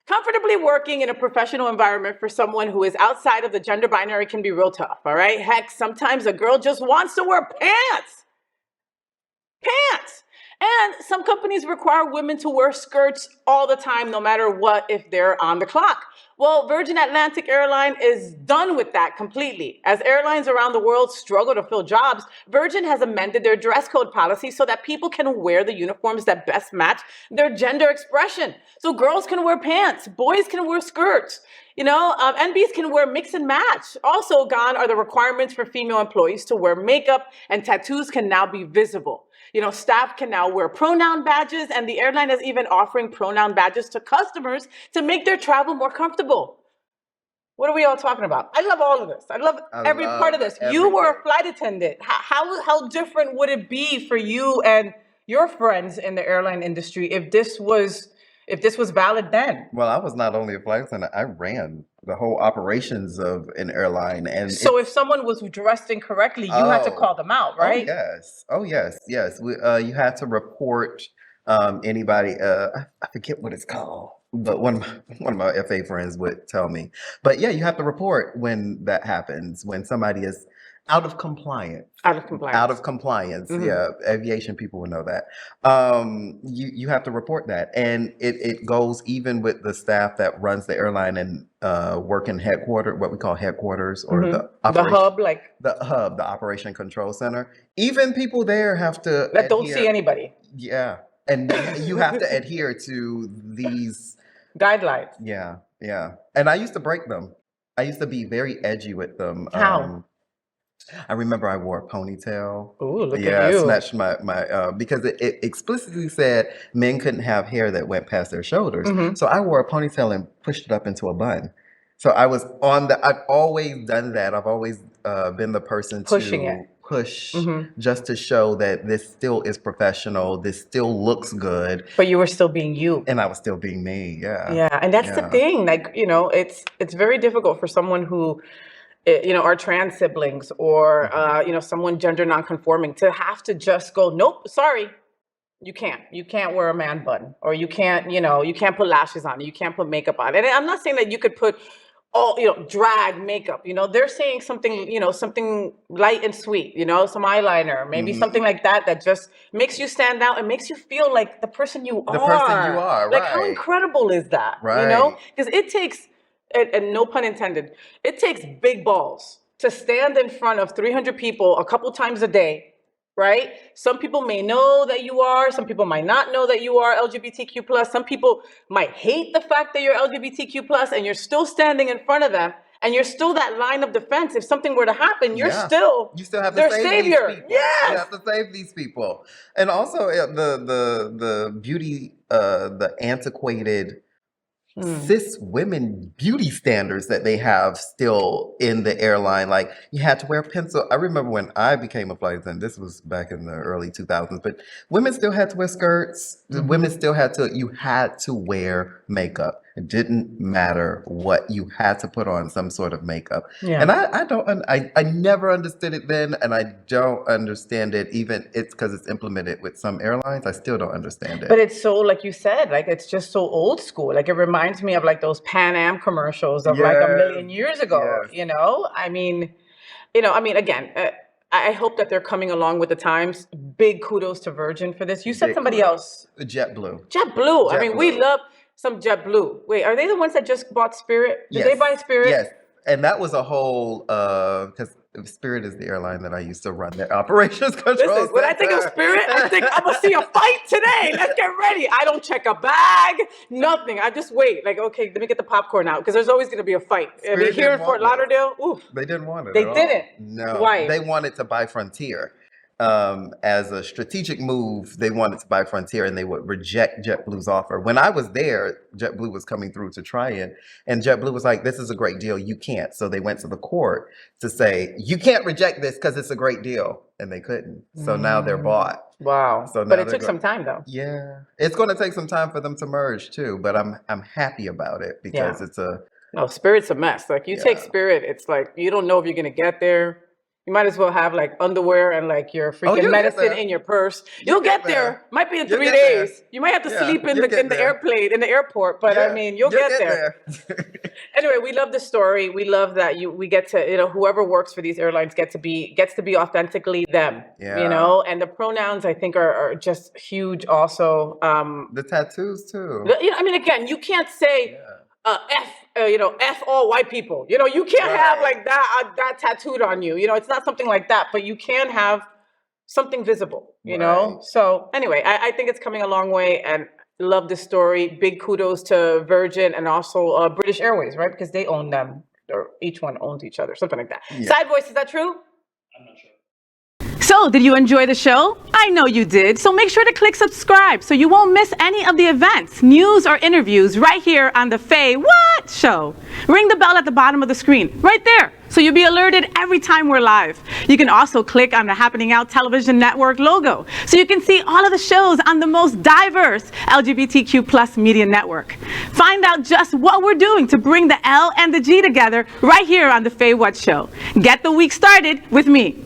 Comfortably working in a professional environment for someone who is outside of the gender binary can be real tough, all right? Heck, sometimes a girl just wants to wear pants. Pants. And some companies require women to wear skirts all the time, no matter what, if they're on the clock. Well, Virgin Atlantic Airline is done with that completely. As airlines around the world struggle to fill jobs, Virgin has amended their dress code policy so that people can wear the uniforms that best match their gender expression. So girls can wear pants, boys can wear skirts. Enbies can wear mix and match. Also gone are the requirements for female employees to wear makeup, and tattoos can now be visible. Staff can now wear pronoun badges, and the airline is even offering pronoun badges to customers to make their travel more comfortable. What are we all talking about? I love all of this. I love every part of this. You were a flight attendant. How different would it be for you and your friends in the airline industry if this was valid then? Well, I was not only a flight attendant, I ran the whole operations of an airline. And so if someone was dressed incorrectly, you had to call them out, right? Oh, yes. You had to report anybody, I forget what it's called, but one of my FA friends would tell me. But yeah, you have to report when that happens, when somebody is out of compliance. Mm-hmm. Yeah, aviation people will know that. You have to report that, and it goes even with the staff that runs the airline and work in what we call headquarters, or the hub, the operation control center. Even people there have to don't see anybody. Yeah, and you have to adhere to these guidelines. Yeah, and I used to break them. I used to be very edgy with them. How? I remember I wore a ponytail. Ooh, look at you. I snatched my because it explicitly said men couldn't have hair that went past their shoulders. Mm-hmm. So I wore a ponytail and pushed it up into a bun. So I've always done that. I've always been the person pushing to it. Push mm-hmm. just to show that this still is professional. This still looks good. But you were still being you. And I was still being me. Yeah. Yeah. And that's the thing. It's very difficult for someone who, our trans siblings or, someone gender nonconforming to have to just go, nope, sorry, you can't wear a man bun, or you can't put lashes on, you can't put makeup on. And I'm not saying that you could put drag makeup, they're saying something, something light and sweet, some eyeliner, maybe mm-hmm. something like that just makes you stand out and makes you feel like the person you are. Like, how incredible is that? Right. Because it takes, and no pun intended, it takes big balls to stand in front of 300 people a couple times a day, right? Some people may know that you are, some people might not know that you are LGBTQ+, some people might hate the fact that you're LGBTQ+, and you're still standing in front of them, and you're still that line of defense. If something were to happen, you still have their to save savior. These people. Yes. You have to save these people. And also the beauty, the antiquated cis women beauty standards that they have still in the airline. Like, you had to wear pencil. I remember when I became a flight attendant, this was back in the early 2000s, but women still had to wear skirts. Mm-hmm. Women still had to wear makeup. It didn't matter what, you had to put on some sort of makeup. Yeah. And I never understood it then, and I don't understand it even, it's because it's implemented with some airlines. I still don't understand it. But it's so, like you said, like, it's just so old school. Like, it reminds me of like those Pan Am commercials of like a million years ago. Yes. Again, I hope that they're coming along with the times. Big kudos to Virgin for this. You said somebody else. JetBlue. I mean, we love some JetBlue. Wait, are they the ones that just bought Spirit? Did they buy Spirit? Yes. And that was a whole, because Spirit is the airline that I used to run their operations control center. When I think of Spirit, I think I'm going to see a fight today. Let's get ready. I don't check a bag, nothing. I just wait. Like, okay, let me get the popcorn out, because there's always going to be a fight. Here in Fort Lauderdale, oof. They didn't want it. They didn't. No. Why? They wanted to buy Frontier. As a strategic move, they wanted to buy Frontier, and they would reject JetBlue's offer. When I was there, JetBlue was coming through to try it, and JetBlue was like, this is a great deal, you can't. So they went to the court to say, you can't reject this because it's a great deal, and they couldn't. So now they're bought. Wow. So but it took some time, though. Yeah. It's going to take some time for them to merge, too, but I'm happy about it, because it's No, Spirit's a mess. Like, you take Spirit, it's like, you don't know if you're going to get there. You might as well have like underwear and like your freaking medicine in your purse. You'll get there. Might be in 3 days. You might have to sleep in the airplane, in the airport, but I mean, you'll get there. Anyway, we love the story. We love that we get to, you know, whoever works for these airlines gets to be authentically them, you know, and the pronouns I think are just huge also. The tattoos too. You know, I mean, again, you can't say F all white people. You know, you can't have like that tattooed on you. You know, it's not something like that, but you can have something visible, you know? So anyway, I think it's coming a long way and love this story. Big kudos to Virgin and also British Airways, right? Because they own them, or each one owns each other, something like that. Yeah. Side voice, is that true? I'm not sure. So, did you enjoy the show? I know you did. So make sure to click subscribe so you won't miss any of the events, news, or interviews right here on the Faye What Show. Ring the bell at the bottom of the screen, right there, so you'll be alerted every time we're live. You can also click on the Happening Out Television Network logo so you can see all of the shows on the most diverse LGBTQ+ media network. Find out just what we're doing to bring the L and the G together right here on the Faye What Show. Get the week started with me.